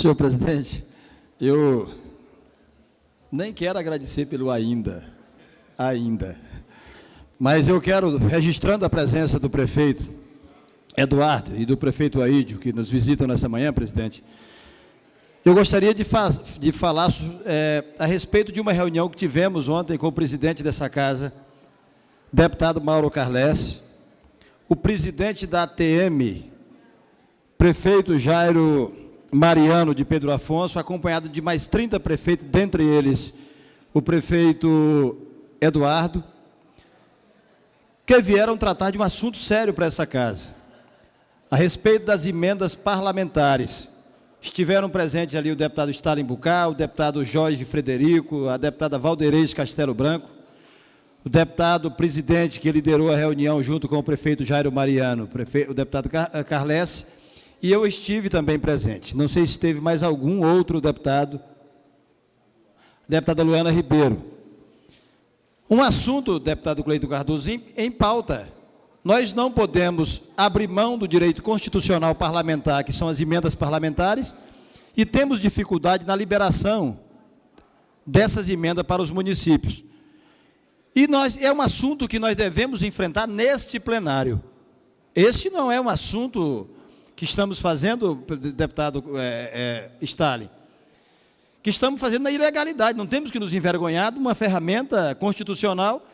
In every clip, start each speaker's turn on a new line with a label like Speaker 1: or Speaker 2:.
Speaker 1: Senhor presidente, eu nem quero agradecer pelo ainda, mas eu quero, registrando a presença do prefeito Eduardo e do prefeito Aídio, que nos visitam nessa manhã, presidente, eu gostaria de falar a respeito de uma reunião que tivemos ontem com o presidente dessa casa, deputado Mauro Carles, o presidente da ATM, prefeito Jairo Mariano de Pedro Afonso, acompanhado de mais 30 prefeitos, dentre eles o prefeito Eduardo, que vieram tratar de um assunto sério para essa casa, a respeito das emendas parlamentares. Estiveram presentes ali o deputado Stalin Bucá, o deputado Jorge Frederico, a deputada Valdeirês Castelo Branco, o deputado presidente que liderou a reunião junto com o prefeito Jairo Mariano, o deputado Carles, e eu estive também presente. Não sei se teve mais algum outro deputado, deputada Luana Ribeiro. Um assunto, deputado Cleito Cardoso, em pauta. Nós não podemos abrir mão do direito constitucional parlamentar, que são as emendas parlamentares, e temos dificuldade na liberação dessas emendas para os municípios. E é um assunto que nós devemos enfrentar neste plenário. Este não é um assunto que estamos fazendo, deputado Stalin, que estamos fazendo na ilegalidade. Não temos que nos envergonhar de uma ferramenta constitucional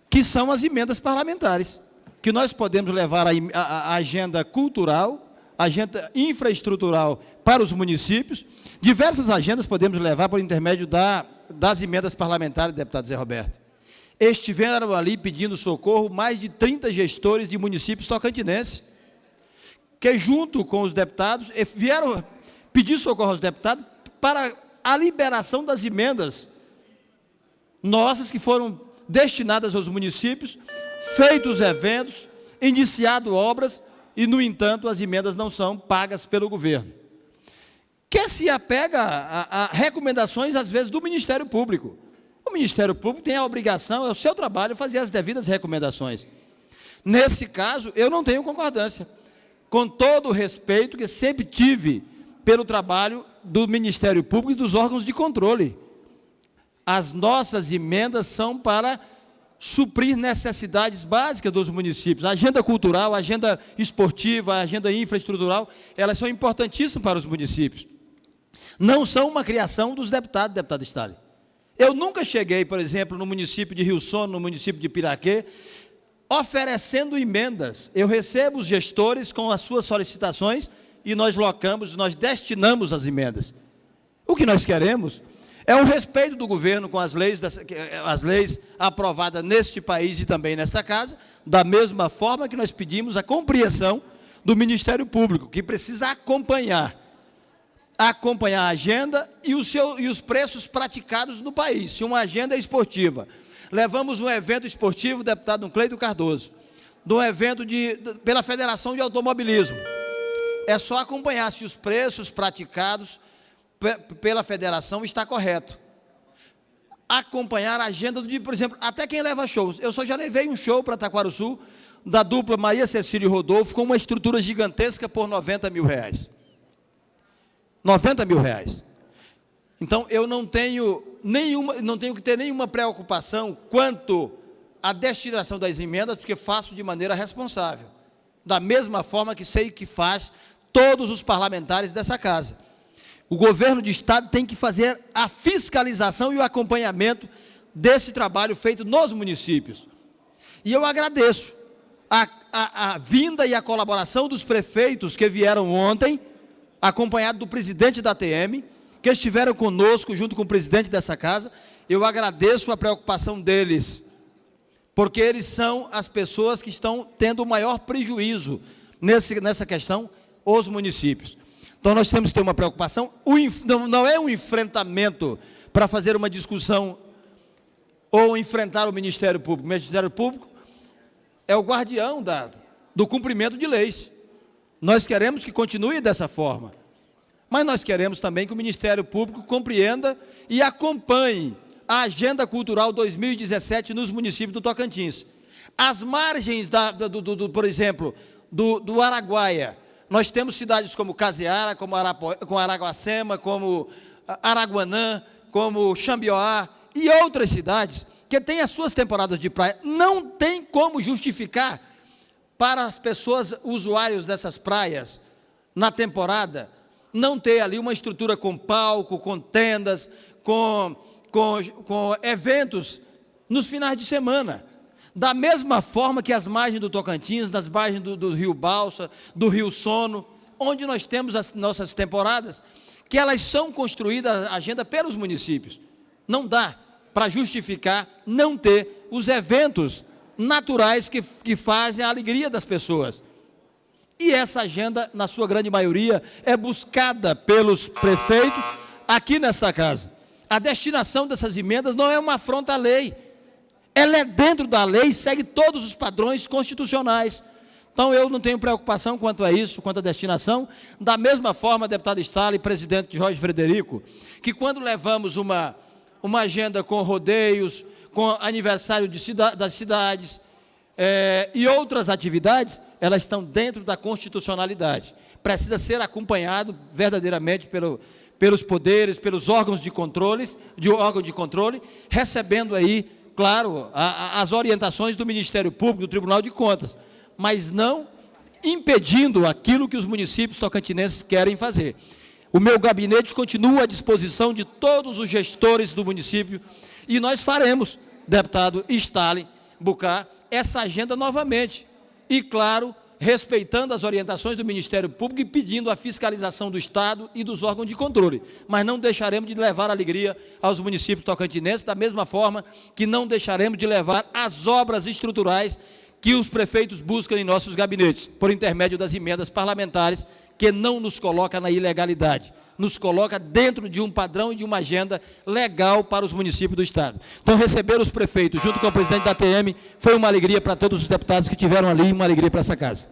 Speaker 1: que são as emendas parlamentares, que nós podemos levar a agenda cultural, a agenda infraestrutural para os municípios. Diversas agendas podemos levar por intermédio das emendas parlamentares, deputado Zé Roberto. Estiveram ali pedindo socorro mais de 30 gestores de municípios tocantinenses, que junto com os deputados, vieram pedir socorro aos deputados para a liberação das emendas nossas que foram destinadas aos municípios, feitos eventos, iniciado obras, e, no entanto, as emendas não são pagas pelo governo, que se apega a recomendações, às vezes, do Ministério Público. O Ministério Público tem a obrigação, é o seu trabalho, fazer as devidas recomendações. Nesse caso, eu não tenho concordância, com todo o respeito que sempre tive pelo trabalho do Ministério Público e dos órgãos de controle. As nossas emendas são para suprir necessidades básicas dos municípios. A agenda cultural, a agenda esportiva, a agenda infraestrutural, elas são importantíssimas para os municípios. Não são uma criação dos deputados, deputado Stalin. Eu nunca cheguei, por exemplo, no município de Rio Sono, no município de Piraquê, oferecendo emendas. Eu recebo os gestores com as suas solicitações e nós destinamos as emendas. O que nós queremos é um respeito do governo com as leis aprovadas neste país e também nesta casa, da mesma forma que nós pedimos a compreensão do Ministério Público, que precisa acompanhar a agenda e os preços praticados no país. Se uma agenda é esportiva, levamos um evento esportivo, deputado Cleito Cardoso, de um evento pela Federação de Automobilismo. É só acompanhar se os preços praticados pela federação está correto. Acompanhar a agenda do dia, por exemplo, até quem leva shows. Eu só já levei um show para Taquarussu, da dupla Maria Cecília e Rodolfo, com uma estrutura gigantesca por R$90 mil. R$90 mil. Então, eu não tenho que ter nenhuma preocupação quanto à destinação das emendas, porque faço de maneira responsável. Da mesma forma que sei que faz todos os parlamentares dessa casa. O governo de Estado tem que fazer a fiscalização e o acompanhamento desse trabalho feito nos municípios. E eu agradeço a vinda e a colaboração dos prefeitos que vieram ontem, acompanhado do presidente da ATM, que estiveram conosco, junto com o presidente dessa casa. Eu agradeço a preocupação deles, porque eles são as pessoas que estão tendo o maior prejuízo nessa questão, os municípios. Então, nós temos que ter uma preocupação, não é um enfrentamento para fazer uma discussão ou enfrentar o Ministério Público. O Ministério Público é o guardião do cumprimento de leis. Nós queremos que continue dessa forma, mas nós queremos também que o Ministério Público compreenda e acompanhe a Agenda Cultural 2017 nos municípios do Tocantins. As margens, por exemplo, do Araguaia, Nós temos cidades como Caseara, como Araguacema, como Araguanã, como Xambioá e outras cidades que têm as suas temporadas de praia. Não tem como justificar para as pessoas usuários dessas praias, na temporada, não ter ali uma estrutura com palco, com tendas, com eventos nos finais de semana. Da mesma forma que as margens do Tocantins, das margens do Rio Balsa, do Rio Sono, onde nós temos as nossas temporadas, que elas são construídas, a agenda, pelos municípios. Não dá para justificar não ter os eventos naturais que fazem a alegria das pessoas. E essa agenda, na sua grande maioria, é buscada pelos prefeitos aqui nessa casa. A destinação dessas emendas não é uma afronta à lei. Ela é dentro da lei e segue todos os padrões constitucionais. Então, eu não tenho preocupação quanto a isso, quanto à destinação. Da mesma forma, deputado Stalin, presidente Jorge Frederico, que quando levamos uma agenda com rodeios, com aniversário das cidades e outras atividades, elas estão dentro da constitucionalidade. Precisa ser acompanhado verdadeiramente pelos poderes, pelos órgãos de controle, recebendo aí, claro, as orientações do Ministério Público, do Tribunal de Contas, mas não impedindo aquilo que os municípios tocantinenses querem fazer. O meu gabinete continua à disposição de todos os gestores do município e nós faremos, deputado Stalin Bucá, essa agenda novamente. E, claro, respeitando as orientações do Ministério Público e pedindo a fiscalização do Estado e dos órgãos de controle. Mas não deixaremos de levar alegria aos municípios tocantinenses, da mesma forma que não deixaremos de levar as obras estruturais que os prefeitos buscam em nossos gabinetes, por intermédio das emendas parlamentares, que não nos coloca na ilegalidade, nos coloca dentro de um padrão e de uma agenda legal para os municípios do Estado. Então, receber os prefeitos, junto com o presidente da ATM, foi uma alegria para todos os deputados que tiveram ali, uma alegria para essa casa.